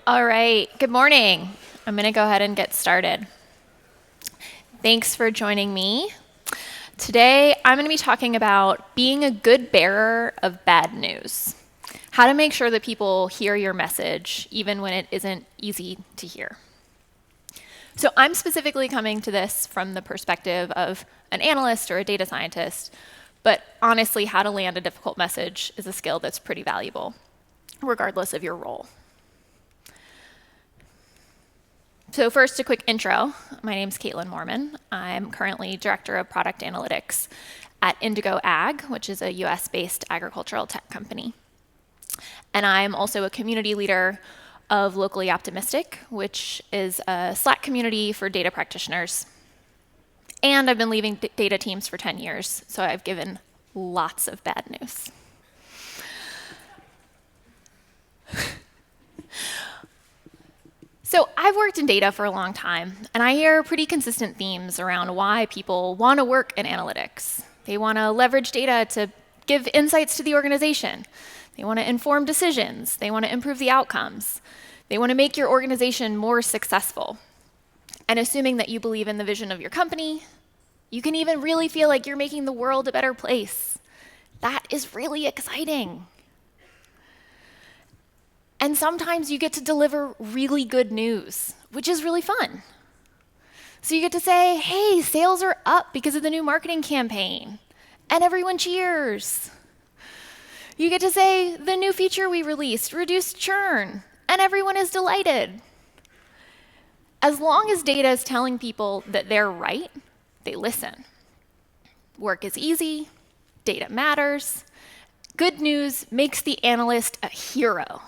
All right, good morning. I'm going to go ahead and get started. Thanks for joining me. Today, I'm going to be talking about being a good bearer of bad news. How to make sure that people hear your message, even when it isn't easy to hear. So I'm specifically coming to this from the perspective of an analyst or a data scientist, but honestly, how to land a difficult message is a skill that's pretty valuable, regardless of your role. So first, a quick intro. My name's Moorman. I'm currently Director of Product Analytics at Indigo Ag, which is a US-based agricultural tech company. And I'm also a community leader of Locally Optimistic, which is a Slack community for data practitioners. And I've been leading data teams for 10 years, so I've given lots of bad news. So I've worked in data for a long time, and I hear pretty consistent themes around why people want to work in analytics. They want to leverage data to give insights to the organization. They want to inform decisions. They want to improve the outcomes. They want to make your organization more successful. And assuming that you believe in the vision of your company, you can even really feel like you're making the world a better place. That is really exciting. And sometimes you get to deliver really good news, which is really fun. So you get to say, hey, sales are up because of the new marketing campaign, and everyone cheers. You get to say, the new feature we released reduced churn, and everyone is delighted. As long as data is telling people that they're right, they listen. Work is easy, data matters. Good news makes the analyst a hero.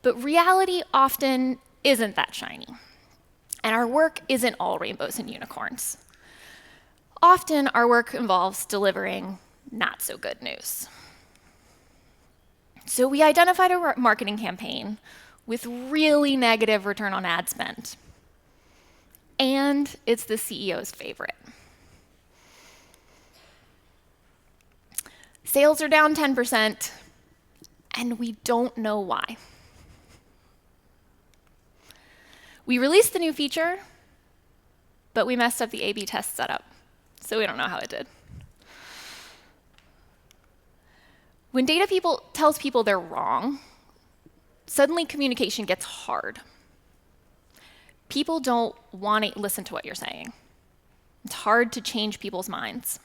But reality often isn't that shiny. And our work isn't all rainbows and unicorns. Often our work involves delivering not so good news. So we identified a marketing campaign with really negative return on ad spend. And it's the CEO's favorite. Sales are down 10%, and we don't know why. We released the new feature, but we messed up the A/B test setup, so we don't know how it did. When data tells people they're wrong, suddenly communication gets hard. People don't want to listen to what you're saying. It's hard to change people's minds.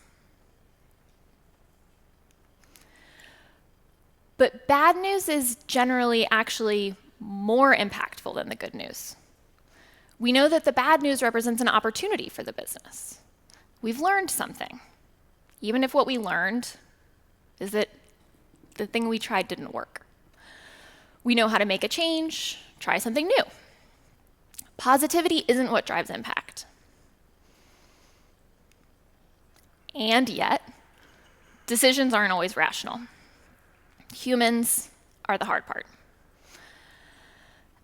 But bad news is generally actually more impactful than the good news. We know that the bad news represents an opportunity for the business. We've learned something, even if what we learned is that the thing we tried didn't work. We know how to make a change, try something new. Positivity isn't what drives impact. And yet, decisions aren't always rational. Humans are the hard part.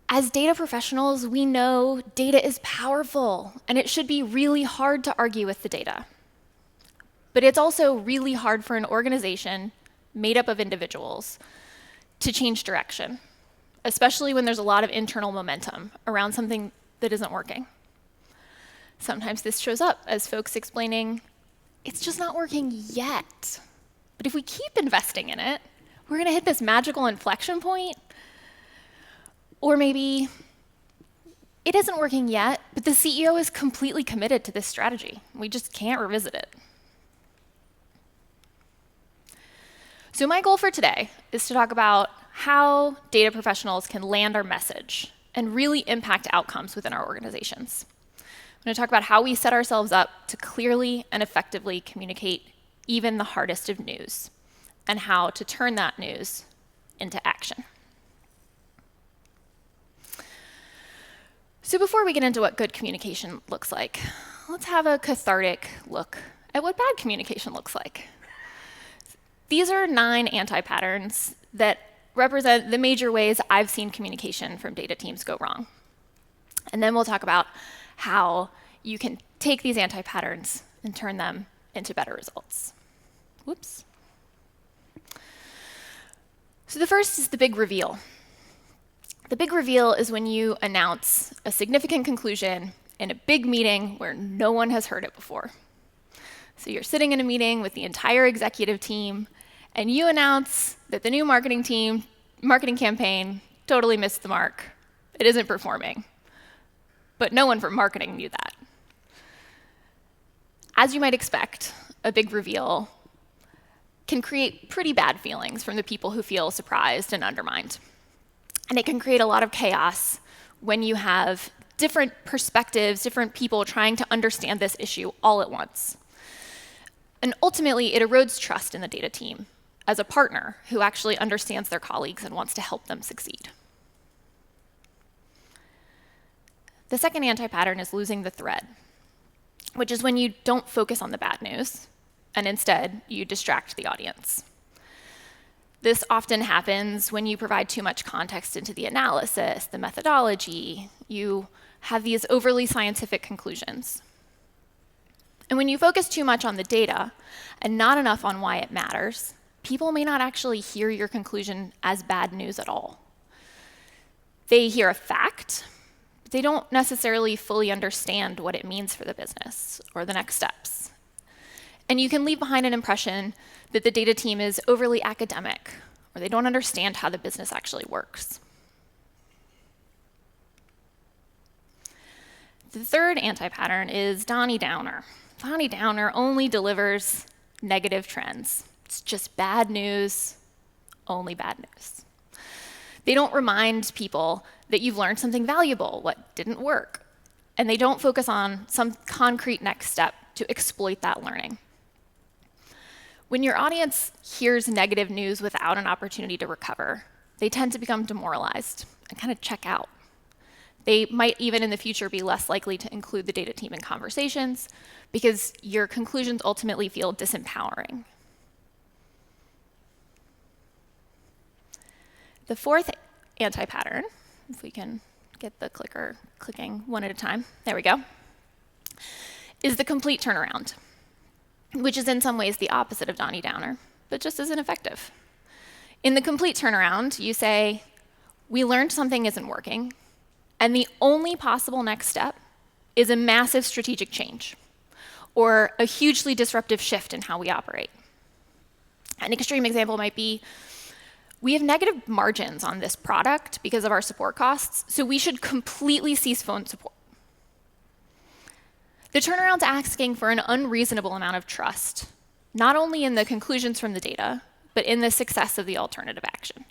As data professionals, we know data is powerful, and it should be really hard to argue with the data. But it's also really hard for an organization made up of individuals to change direction, especially when there's a lot of internal momentum around something that isn't working. Sometimes this shows up as folks explaining, it's just not working yet. But if we keep investing in it, we're going to hit this magical inflection point. Or maybe it isn't working yet, but the CEO is completely committed to this strategy. We just can't revisit it. So my goal for today is to talk about how data professionals can land our message and really impact outcomes within our organizations. I'm going to talk about how we set ourselves up to clearly and effectively communicate even the hardest of news, and how to turn that news into action. So before we get into what good communication looks like, let's have a cathartic look at what bad communication looks like. These are 9 anti-patterns that represent the major ways I've seen communication from data teams go wrong. And then we'll talk about how you can take these anti-patterns and turn them into better results. Whoops. So the first is the big reveal. The big reveal is when you announce a significant conclusion in a big meeting where no one has heard it before. So you're sitting in a meeting with the entire executive team, and you announce that the new marketing campaign totally missed the mark. It isn't performing. But no one from marketing knew that. As you might expect, a big reveal can create pretty bad feelings from the people who feel surprised and undermined. And it can create a lot of chaos when you have different perspectives, different people trying to understand this issue all at once. And ultimately, it erodes trust in the data team as a partner who actually understands their colleagues and wants to help them succeed. The second anti-pattern is losing the thread, which is when you don't focus on the bad news, and instead you distract the audience. This often happens when you provide too much context into the analysis, the methodology. You have these overly scientific conclusions. And when you focus too much on the data and not enough on why it matters, people may not actually hear your conclusion as bad news at all. They hear a fact, but they don't necessarily fully understand what it means for the business or the next steps. And you can leave behind an impression that the data team is overly academic, or they don't understand how the business actually works. The third anti-pattern is Donnie Downer. Donnie Downer only delivers negative trends. It's just bad news, only bad news. They don't remind people that you've learned something valuable, what didn't work, and they don't focus on some concrete next step to exploit that learning. When your audience hears negative news without an opportunity to recover, they tend to become demoralized and kind of check out. They might even in the future be less likely to include the data team in conversations because your conclusions ultimately feel disempowering. The fourth anti-pattern, if we can get the clicker clicking one at a time, there we go, is the complete turnaround, which is in some ways the opposite of Donnie Downer, but just as ineffective. In the complete turnaround, you say, we learned something isn't working, and the only possible next step is a massive strategic change, or a hugely disruptive shift in how we operate. An extreme example might be, we have negative margins on this product because of our support costs, so we should completely cease phone support. The turnaround's asking for an unreasonable amount of trust, not only in the conclusions from the data, but in the success of the alternative action.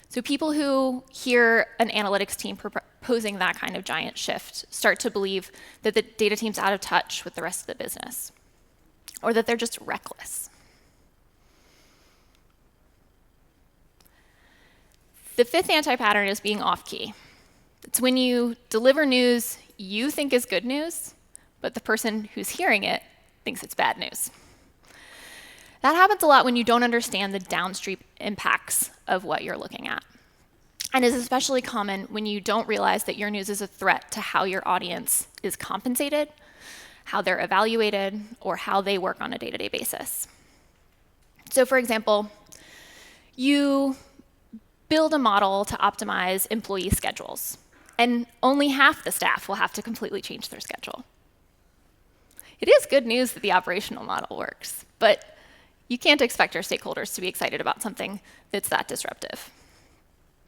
So people who hear an analytics team proposing that kind of giant shift start to believe that the data team's out of touch with the rest of the business, or that they're just reckless. The fifth anti-pattern is being off-key. It's when you deliver news you think is good news, but the person who's hearing it thinks it's bad news. That happens a lot when you don't understand the downstream impacts of what you're looking at, and is especially common when you don't realize that your news is a threat to how your audience is compensated, how they're evaluated, or how they work on a day-to-day basis. So for example, you build a model to optimize employee schedules, and only half the staff will have to completely change their schedule. It is good news that the operational model works, but you can't expect your stakeholders to be excited about something that's that disruptive.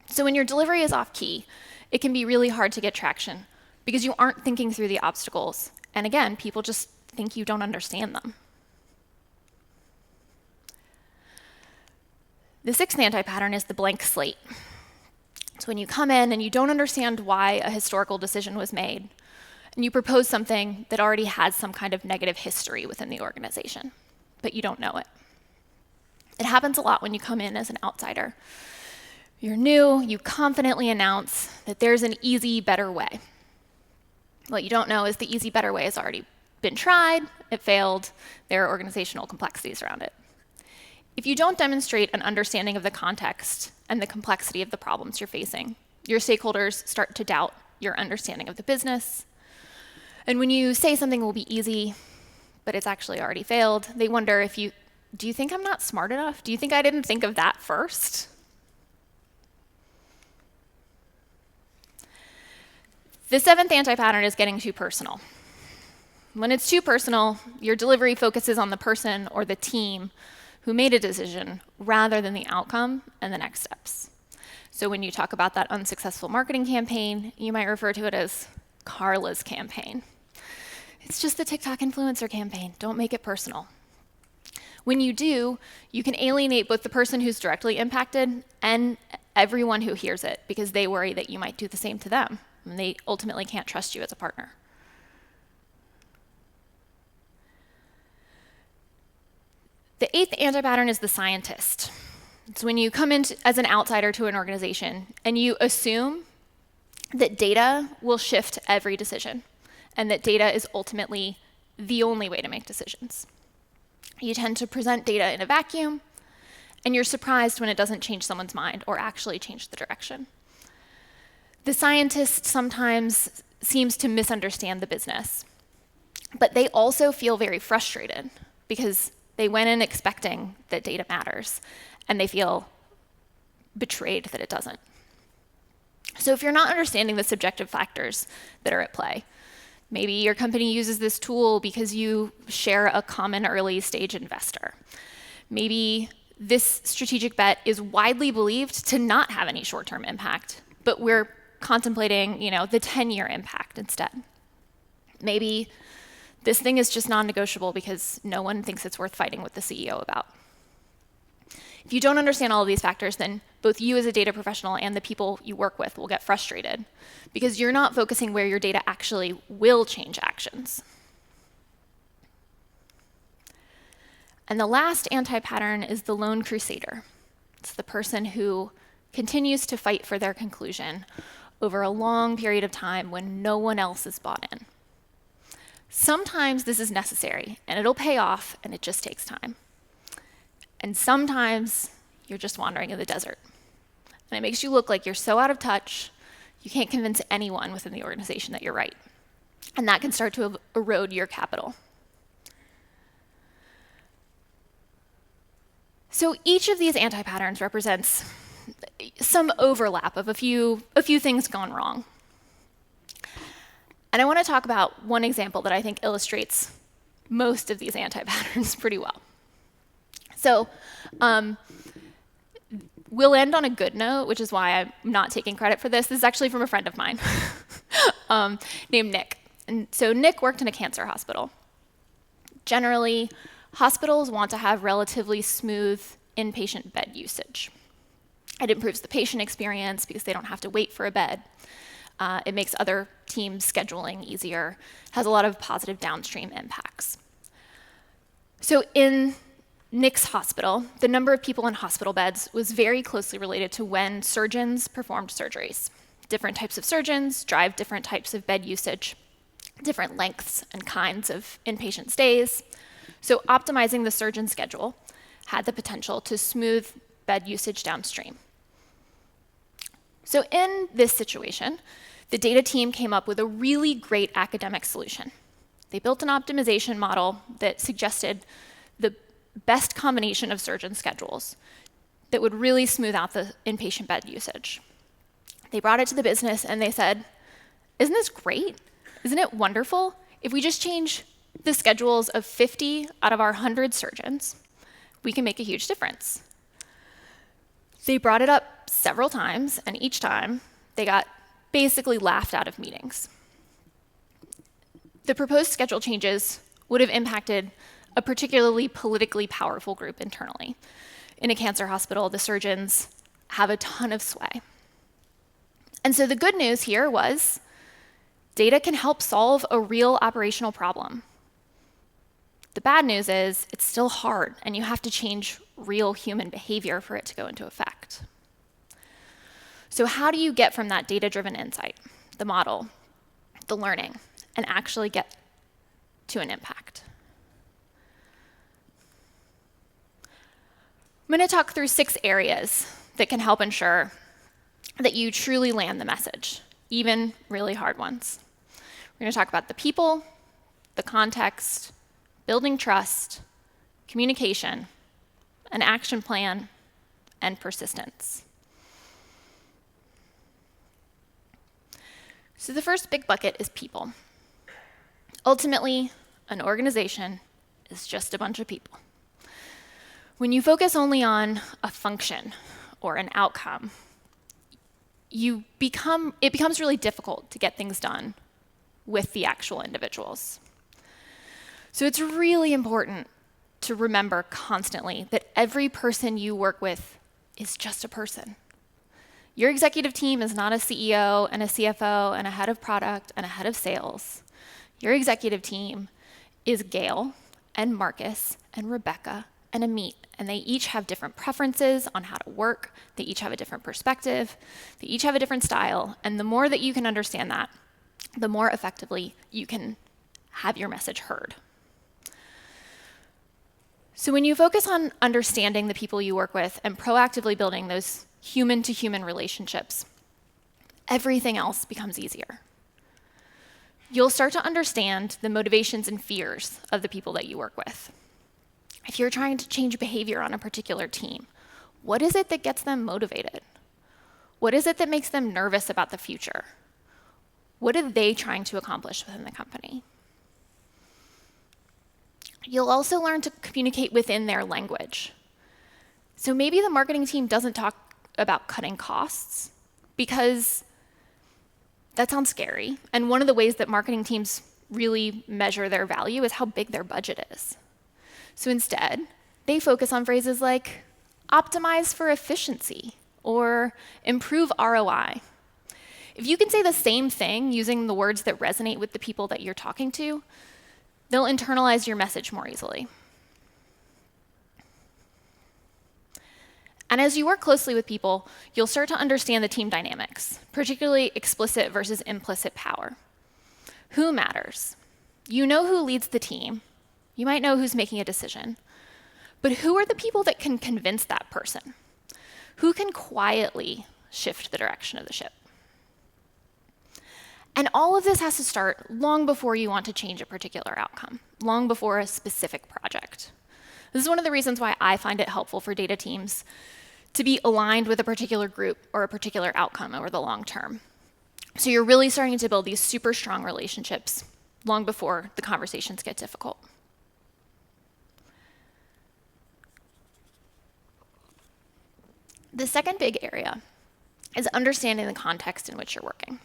So when your delivery is off-key, it can be really hard to get traction because you aren't thinking through the obstacles, and again, people just think you don't understand them. The sixth anti-pattern is the blank slate. It's when you come in and you don't understand why a historical decision was made, and you propose something that already has some kind of negative history within the organization, but you don't know it. It happens a lot when you come in as an outsider. You're new, you confidently announce that there's an easy, better way. What you don't know is the easy, better way has already been tried, it failed, there are organizational complexities around it. If you don't demonstrate an understanding of the context and the complexity of the problems you're facing, your stakeholders start to doubt your understanding of the business. And when you say something will be easy, but it's actually already failed, they wonder if do you think I'm not smart enough? Do you think I didn't think of that first? The seventh anti-pattern is getting too personal. When it's too personal, your delivery focuses on the person or the team who made a decision rather than the outcome and the next steps. So when you talk about that unsuccessful marketing campaign, you might refer to it as Carla's campaign. It's just the TikTok influencer campaign. Don't make it personal. When you do, you can alienate both the person who's directly impacted and everyone who hears it because they worry that you might do the same to them, and they ultimately can't trust you as a partner. The eighth anti-pattern is the scientist. It's when you come in as an outsider to an organization and you assume that data will shift every decision and that data is ultimately the only way to make decisions. You tend to present data in a vacuum, and you're surprised when it doesn't change someone's mind or actually change the direction. The scientist sometimes seems to misunderstand the business, but they also feel very frustrated because they went in expecting that data matters, and they feel betrayed that it doesn't. So if you're not understanding the subjective factors that are at play, maybe your company uses this tool because you share a common early stage investor. Maybe this strategic bet is widely believed to not have any short-term impact, but we're contemplating, the 10-year impact instead. Maybe this thing is just non-negotiable because no one thinks it's worth fighting with the CEO about. If you don't understand all of these factors, then both you as a data professional and the people you work with will get frustrated because you're not focusing where your data actually will change actions. And the last anti-pattern is the lone crusader. It's the person who continues to fight for their conclusion over a long period of time when no one else is bought in. Sometimes this is necessary, and it'll pay off, and it just takes time. And sometimes you're just wandering in the desert. And it makes you look like you're so out of touch, you can't convince anyone within the organization that you're right. And that can start to erode your capital. So each of these anti-patterns represents some overlap of a few things gone wrong. And I want to talk about one example that I think illustrates most of these anti-patterns pretty well. So we'll end on a good note, which is why I'm not taking credit for this. This is actually from a friend of mine named Nick. And so Nick worked in a cancer hospital. Generally, hospitals want to have relatively smooth inpatient bed usage. It improves the patient experience because they don't have to wait for a bed. It makes other teams' scheduling easier, has a lot of positive downstream impacts. So in Nick's hospital, the number of people in hospital beds was very closely related to when surgeons performed surgeries. Different types of surgeons drive different types of bed usage, different lengths and kinds of inpatient stays. So optimizing the surgeon schedule had the potential to smooth bed usage downstream. So in this situation, the data team came up with a really great academic solution. They built an optimization model that suggested the best combination of surgeon schedules that would really smooth out the inpatient bed usage. They brought it to the business and they said, isn't this great? Isn't it wonderful? If we just change the schedules of 50 out of our 100 surgeons, we can make a huge difference. They brought it up several times, and each time they got basically laughed out of meetings. The proposed schedule changes would have impacted a particularly politically powerful group internally. In a cancer hospital, the surgeons have a ton of sway. And so the good news here was data can help solve a real operational problem. The bad news is it's still hard, and you have to change real human behavior for it to go into effect. So how do you get from that data-driven insight, the model, the learning, and actually get to an impact? I'm going to talk through 6 areas that can help ensure that you truly land the message, even really hard ones. We're going to talk about the people, the context, building trust, communication, an action plan, and persistence. So the first big bucket is people. Ultimately, an organization is just a bunch of people. When you focus only on a function or an outcome, it becomes really difficult to get things done with the actual individuals. So it's really important to remember constantly that every person you work with is just a person. Your executive team is not a CEO and a CFO and a head of product and a head of sales. Your executive team is Gail and Marcus and Rebecca and Amit, and they each have different preferences on how to work. They each have a different perspective. They each have a different style, and the more that you can understand that, the more effectively you can have your message heard. So when you focus on understanding the people you work with and proactively building those human-to-human relationships, everything else becomes easier. You'll start to understand the motivations and fears of the people that you work with. If you're trying to change behavior on a particular team, what is it that gets them motivated? What is it that makes them nervous about the future? What are they trying to accomplish within the company? You'll also learn to communicate within their language. So maybe the marketing team doesn't talk about cutting costs because that sounds scary. And one of the ways that marketing teams really measure their value is how big their budget is. So instead, they focus on phrases like optimize for efficiency or improve ROI. If you can say the same thing using the words that resonate with the people that you're talking to, they'll internalize your message more easily. And as you work closely with people, you'll start to understand the team dynamics, particularly explicit versus implicit power. Who matters? You know who leads the team. You might know who's making a decision. But who are the people that can convince that person? Who can quietly shift the direction of the ship? And all of this has to start long before you want to change a particular outcome, long before a specific project. This is one of the reasons why I find it helpful for data teams to be aligned with a particular group or a particular outcome over the long term. So you're really starting to build these super strong relationships long before the conversations get difficult. The second big area is understanding the context in which you're working.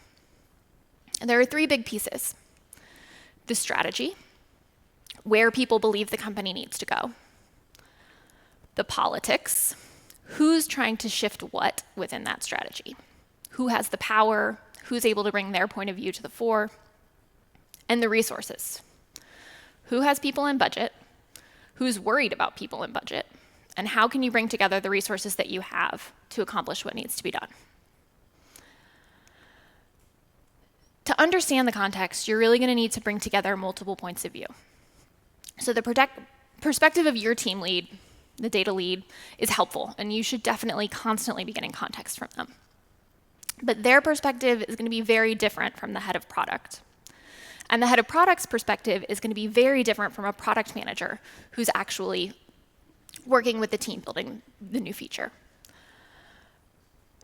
And there are three big pieces: the strategy, where people believe the company needs to go; the politics, who's trying to shift what within that strategy, who has the power, who's able to bring their point of view to the fore; and the resources, who has people in budget, who's worried about people in budget, and how can you bring together the resources that you have to accomplish what needs to be done. To understand the context, you're really going to need to bring together multiple points of view. So the perspective of your team lead, the data lead, is helpful, and you should definitely constantly be getting context from them. But their perspective is going to be very different from the head of product. And the head of product's perspective is going to be very different from a product manager who's actually working with the team building the new feature.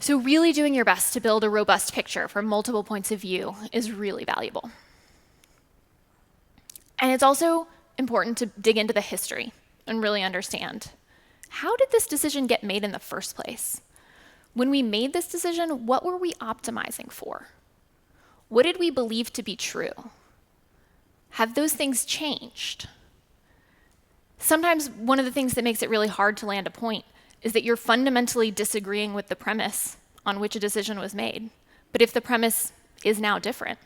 So really doing your best to build a robust picture from multiple points of view is really valuable. And it's also important to dig into the history and really understand, how did this decision get made in the first place? When we made this decision, what were we optimizing for? What did we believe to be true? Have those things changed? Sometimes one of the things that makes it really hard to land a point is that you're fundamentally disagreeing with the premise on which a decision was made. But if the premise is now different,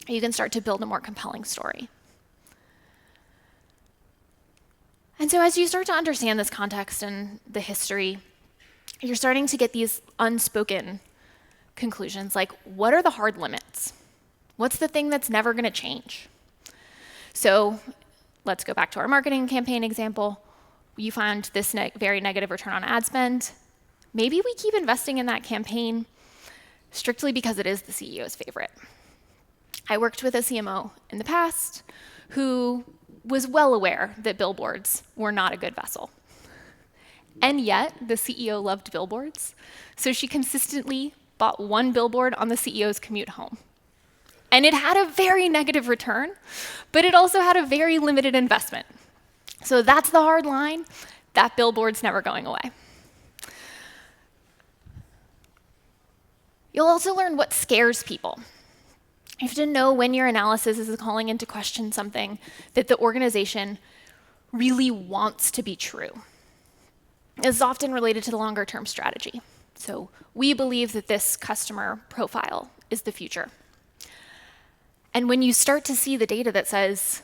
you can start to build a more compelling story. And so as you start to understand this context and the history, you're starting to get these unspoken conclusions, like, what are the hard limits? What's the thing that's never going to change? So let's go back to our marketing campaign example. You found this very negative return on ad spend. Maybe we keep investing in that campaign strictly because it is the CEO's favorite. I worked with a CMO in the past who was well aware that billboards were not a good vessel. And yet, the CEO loved billboards, so she consistently bought one billboard on the CEO's commute home. And it had a very negative return, but it also had a very limited investment. So that's the hard line. That billboard's never going away. You'll also learn what scares people. You have to know when your analysis is calling into question something that the organization really wants to be true. This is often related to the longer-term strategy. So we believe that this customer profile is the future. And when you start to see the data that says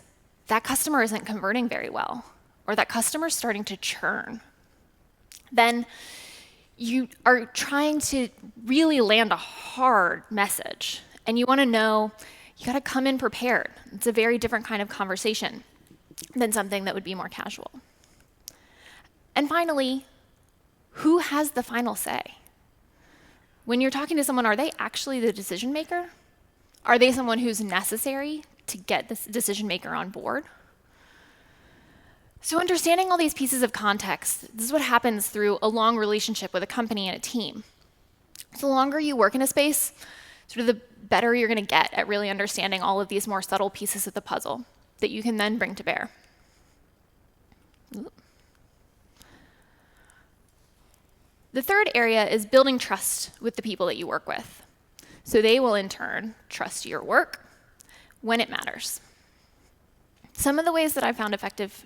that customer isn't converting very well, or that customer's starting to churn, then you are trying to really land a hard message. And you want to know, you got to come in prepared. It's a very different kind of conversation than something that would be more casual. And finally, who has the final say? When you're talking to someone, are they actually the decision maker? Are they someone who's necessary to get this decision maker on board? So understanding all these pieces of context, this is what happens through a long relationship with a company and a team. So the longer you work in a space, sort of the better you're going to get at really understanding all of these more subtle pieces of the puzzle that you can then bring to bear. Ooh. The third area is building trust with the people that you work with. So they will, in turn, trust your work when it matters. Some of the ways that I found effective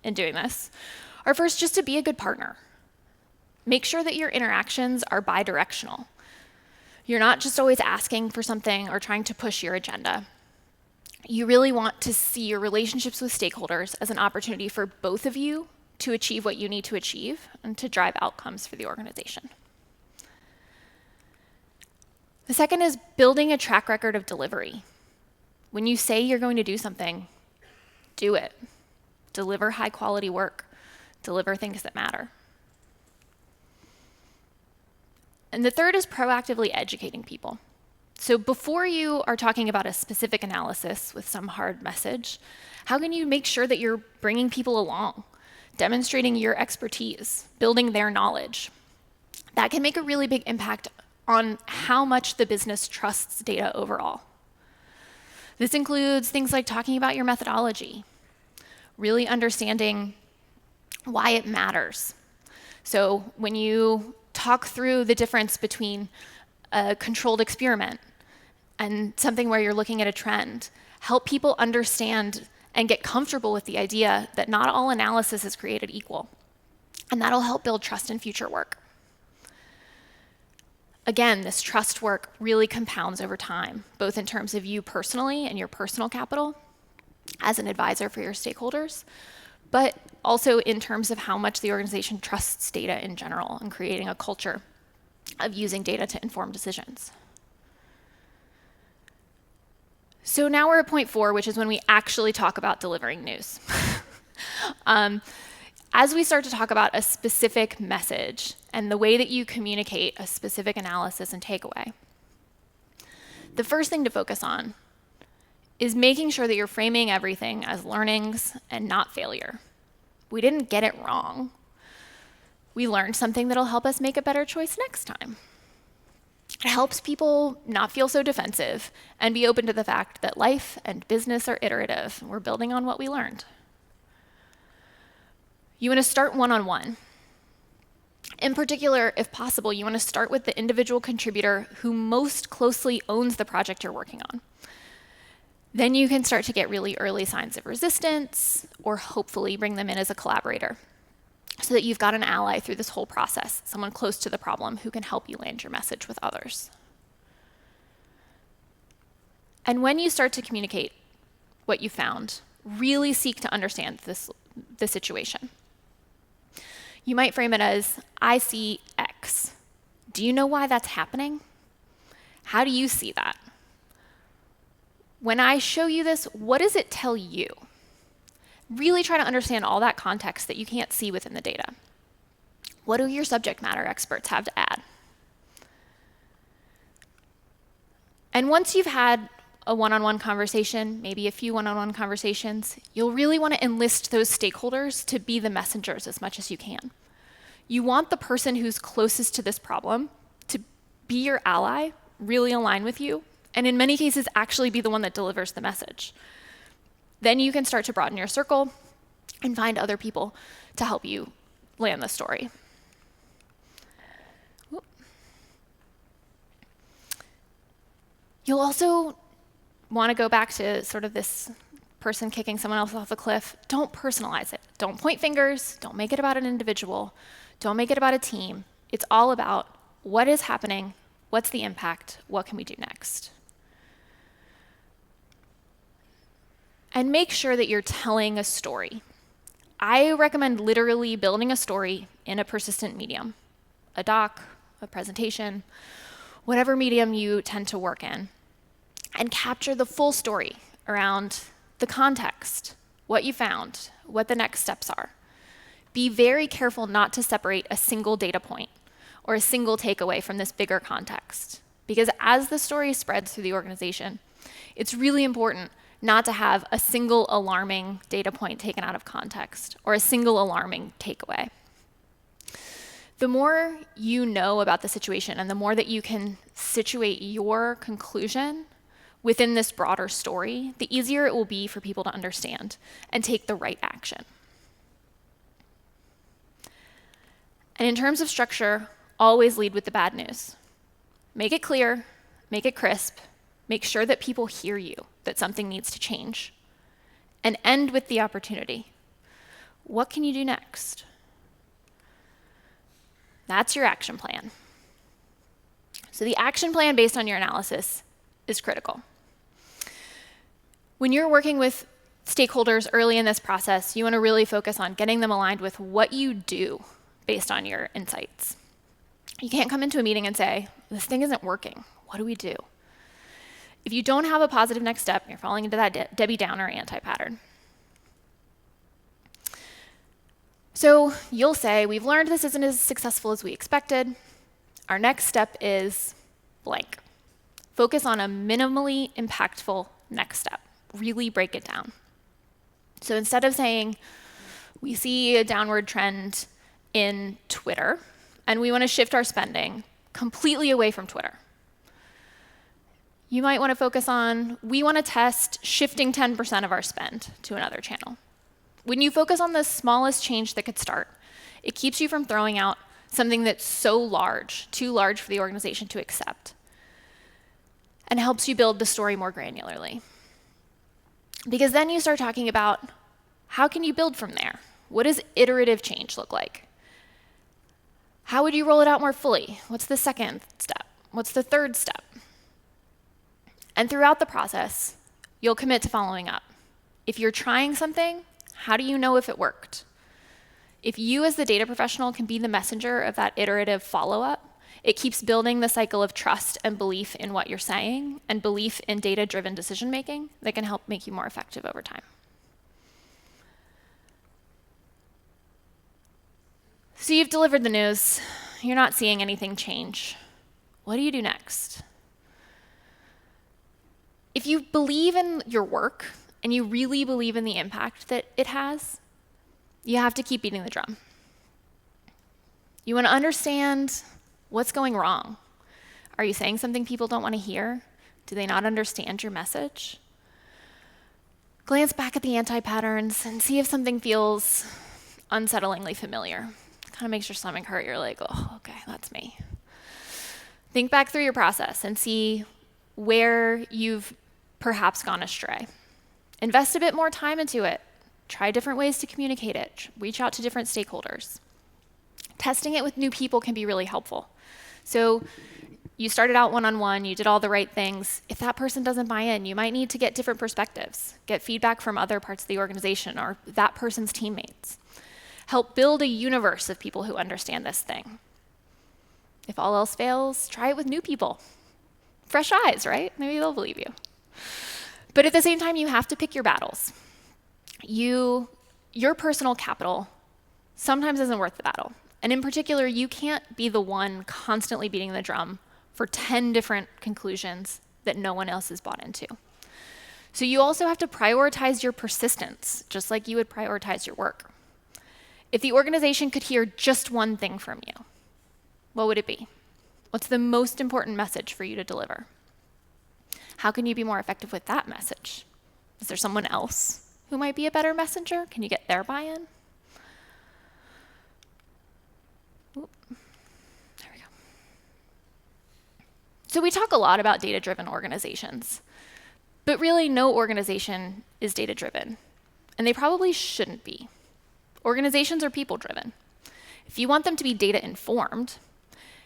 in doing this are first just to be a good partner. Make sure that your interactions are bi-directional. You're not just always asking for something or trying to push your agenda. You really want to see your relationships with stakeholders as an opportunity for both of you to achieve what you need to achieve and to drive outcomes for the organization. The second is building a track record of delivery. When you say you're going to do something, do it. Deliver high quality work. Deliver things that matter. And the third is proactively educating people. So before you are talking about a specific analysis with some hard message, how can you make sure that you're bringing people along, demonstrating your expertise, building their knowledge? That can make a really big impact on how much the business trusts data overall. This includes things like talking about your methodology, really understanding why it matters. So when you talk through the difference between a controlled experiment and something where you're looking at a trend, help people understand and get comfortable with the idea that not all analysis is created equal. And that'll help build trust in future work. Again, this trust work really compounds over time, both in terms of you personally and your personal capital as an advisor for your stakeholders, but also in terms of how much the organization trusts data in general and creating a culture of using data to inform decisions. So now we're at point 4, which is when we actually talk about delivering news. As we start to talk about a specific message and the way that you communicate a specific analysis and takeaway, the first thing to focus on is making sure that you're framing everything as learnings and not failure. We didn't get it wrong. We learned something that'll help us make a better choice next time. It helps people not feel so defensive and be open to the fact that life and business are iterative. We're building on what we learned. You want to start one-on-one. In particular, if possible, you want to start with the individual contributor who most closely owns the project you're working on. Then you can start to get really early signs of resistance, or hopefully bring them in as a collaborator, so that you've got an ally through this whole process, someone close to the problem who can help you land your message with others. And when you start to communicate what you found, really seek to understand the situation. You might frame it as, I see X. Do you know why that's happening? How do you see that? When I show you this, what does it tell you? Really try to understand all that context that you can't see within the data. What do your subject matter experts have to add? And once you've had a one-on-one conversation, maybe a few one-on-one conversations, you'll really want to enlist those stakeholders to be the messengers as much as you can. You want the person who's closest to this problem to be your ally, really align with you, and in many cases actually be the one that delivers the message. Then you can start to broaden your circle and find other people to help you land the story. You'll also want to go back to sort of this person kicking someone else off a cliff. Don't personalize it. Don't point fingers. Don't make it about an individual. Don't make it about a team. It's all about what is happening, what's the impact, what can we do next? And make sure that you're telling a story. I recommend literally building a story in a persistent medium, a doc, a presentation, whatever medium you tend to work in, and capture the full story around the context, what you found, what the next steps are. Be very careful not to separate a single data point or a single takeaway from this bigger context, because as the story spreads through the organization, it's really important not to have a single alarming data point taken out of context or a single alarming takeaway. The more you know about the situation and the more that you can situate your conclusion within this broader story, the easier it will be for people to understand and take the right action. And in terms of structure, always lead with the bad news. Make it clear, make it crisp, make sure that people hear you, that something needs to change, and end with the opportunity. What can you do next? That's your action plan. So the action plan based on your analysis is critical. When you're working with stakeholders early in this process, you want to really focus on getting them aligned with what you do based on your insights. You can't come into a meeting and say, this thing isn't working. What do we do? If you don't have a positive next step, you're falling into that Debbie Downer anti-pattern. So you'll say, we've learned this isn't as successful as we expected. Our next step is blank. Focus on a minimally impactful next step. Really break it down. So instead of saying, we see a downward trend in Twitter, and we want to shift our spending completely away from Twitter, you might want to focus on, we want to test shifting 10% of our spend to another channel. When you focus on the smallest change that could start, it keeps you from throwing out something that's so large, too large for the organization to accept, and helps you build the story more granularly. Because then you start talking about, how can you build from there? What does iterative change look like? How would you roll it out more fully? What's the second step? What's the third step? And throughout the process, you'll commit to following up. If you're trying something, how do you know if it worked? If you as the data professional can be the messenger of that iterative follow-up, it keeps building the cycle of trust and belief in what you're saying and belief in data-driven decision-making that can help make you more effective over time. So you've delivered the news. You're not seeing anything change. What do you do next? If you believe in your work and you really believe in the impact that it has, you have to keep beating the drum. You want to understand what's going wrong. Are you saying something people don't want to hear? Do they not understand your message? Glance back at the anti-patterns and see if something feels unsettlingly familiar. It kind of makes your stomach hurt. You're like, oh, okay, that's me. Think back through your process and see where you've perhaps gone astray. Invest a bit more time into it. Try different ways to communicate it. Reach out to different stakeholders. Testing it with new people can be really helpful. So you started out one-on-one, you did all the right things. If that person doesn't buy in, you might need to get different perspectives, get feedback from other parts of the organization or that person's teammates. Help build a universe of people who understand this thing. If all else fails, try it with new people. Fresh eyes, right? Maybe they'll believe you. But at the same time, you have to pick your battles. Your personal capital sometimes isn't worth the battle. And in particular, you can't be the one constantly beating the drum for 10 different conclusions that no one else has bought into. So you also have to prioritize your persistence, just like you would prioritize your work. If the organization could hear just one thing from you, what would it be? What's the most important message for you to deliver? How can you be more effective with that message? Is there someone else who might be a better messenger? Can you get their buy-in? There we go. So we talk a lot about data-driven organizations, but really no organization is data-driven, and they probably shouldn't be. Organizations are people-driven. If you want them to be data-informed,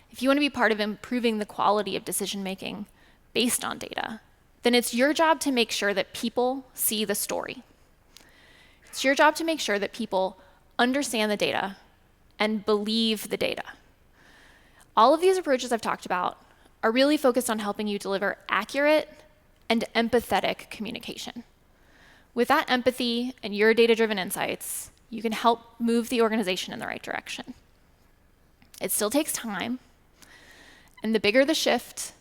if you want to be part of improving the quality of decision-making based on data, then it's your job to make sure that people see the story. It's your job to make sure that people understand the data and believe the data. All of these approaches I've talked about are really focused on helping you deliver accurate and empathetic communication. With that empathy and your data-driven insights, you can help move the organization in the right direction. It still takes time, and the bigger the shift,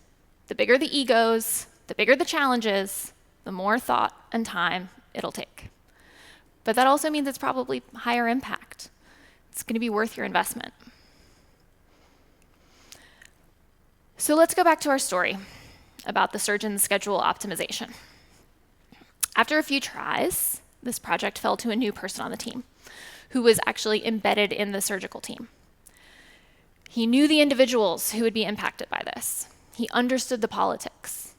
the bigger the egos, the bigger the challenges, the more thought and time it'll take. But that also means it's probably higher impact. It's going to be worth your investment. So let's go back to our story about the surgeon's schedule optimization. After a few tries, this project fell to a new person on the team who was actually embedded in the surgical team. He knew the individuals who would be impacted by this. He understood the politics.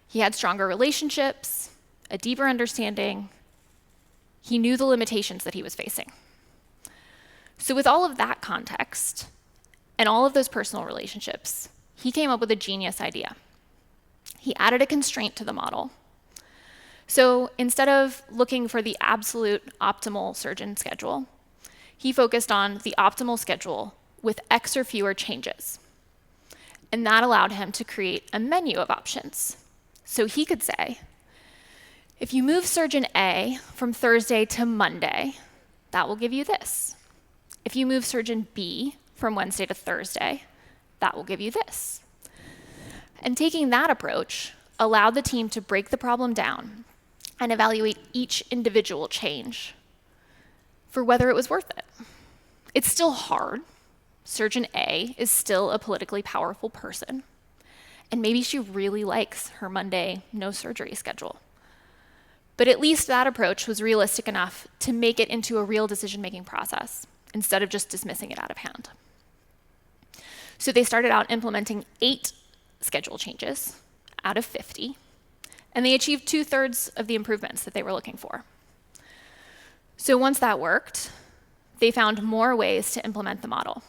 He had stronger relationships, a deeper understanding. He knew the limitations that he was facing. So with all of that context and all of those personal relationships, he came up with a genius idea. He added a constraint to the model. So instead of looking for the absolute optimal surgeon schedule, he focused on the optimal schedule with X or fewer changes. And that allowed him to create a menu of options. So he could say, if you move surgeon A from Thursday to Monday, that will give you this. If you move surgeon B from Wednesday to Thursday, that will give you this. And taking that approach allowed the team to break the problem down and evaluate each individual change for whether it was worth it. It's still hard. Surgeon A is still a politically powerful person, and maybe she really likes her Monday no surgery schedule. But at least that approach was realistic enough to make it into a real decision-making process instead of just dismissing it out of hand. So they started out implementing 8 schedule changes out of 50, and they achieved 2/3 of the improvements that they were looking for. So once that worked, they found more ways to implement the model.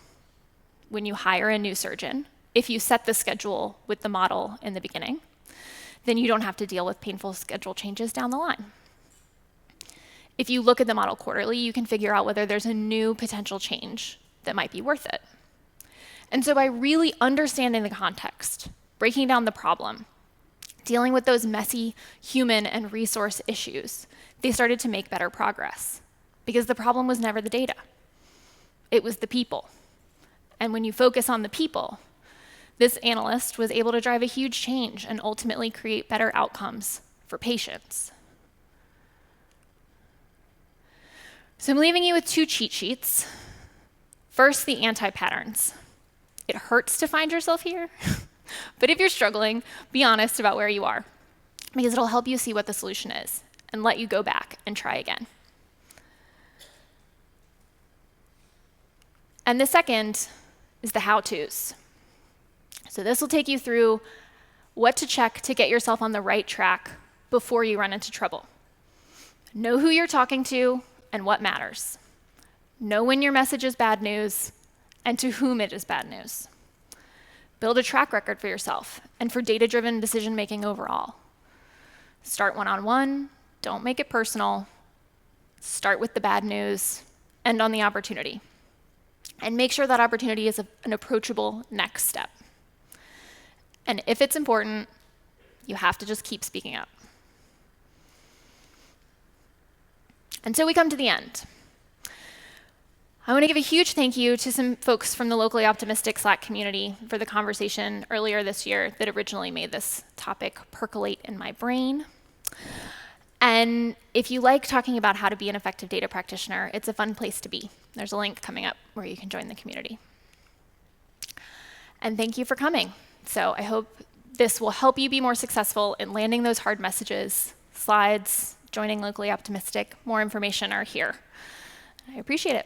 When you hire a new surgeon, if you set the schedule with the model in the beginning, then you don't have to deal with painful schedule changes down the line. If you look at the model quarterly, you can figure out whether there's a new potential change that might be worth it. And so by really understanding the context, breaking down the problem, dealing with those messy human and resource issues, they started to make better progress because the problem was never the data. It was the people. And when you focus on the people, this analyst was able to drive a huge change and ultimately create better outcomes for patients. So I'm leaving you with 2 cheat sheets. First, the anti-patterns. It hurts to find yourself here, but if you're struggling, be honest about where you are, because it'll help you see what the solution is and let you go back and try again. And the second is the how-tos. So this will take you through what to check to get yourself on the right track before you run into trouble. Know who you're talking to and what matters. Know when your message is bad news and to whom it is bad news. Build a track record for yourself and for data-driven decision-making overall. Start one-on-one, don't make it personal. Start with the bad news, end on the opportunity. And make sure that opportunity is an approachable next step. And if it's important, you have to just keep speaking up. And so we come to the end. I want to give a huge thank you to some folks from the Locally Optimistic Slack community for the conversation earlier this year that originally made this topic percolate in my brain. And if you like talking about how to be an effective data practitioner, it's a fun place to be. There's a link coming up where you can join the community. And thank you for coming. So I hope This will help you be more successful in landing those hard messages. Slides, joining locally optimistic, more information are here. I appreciate it.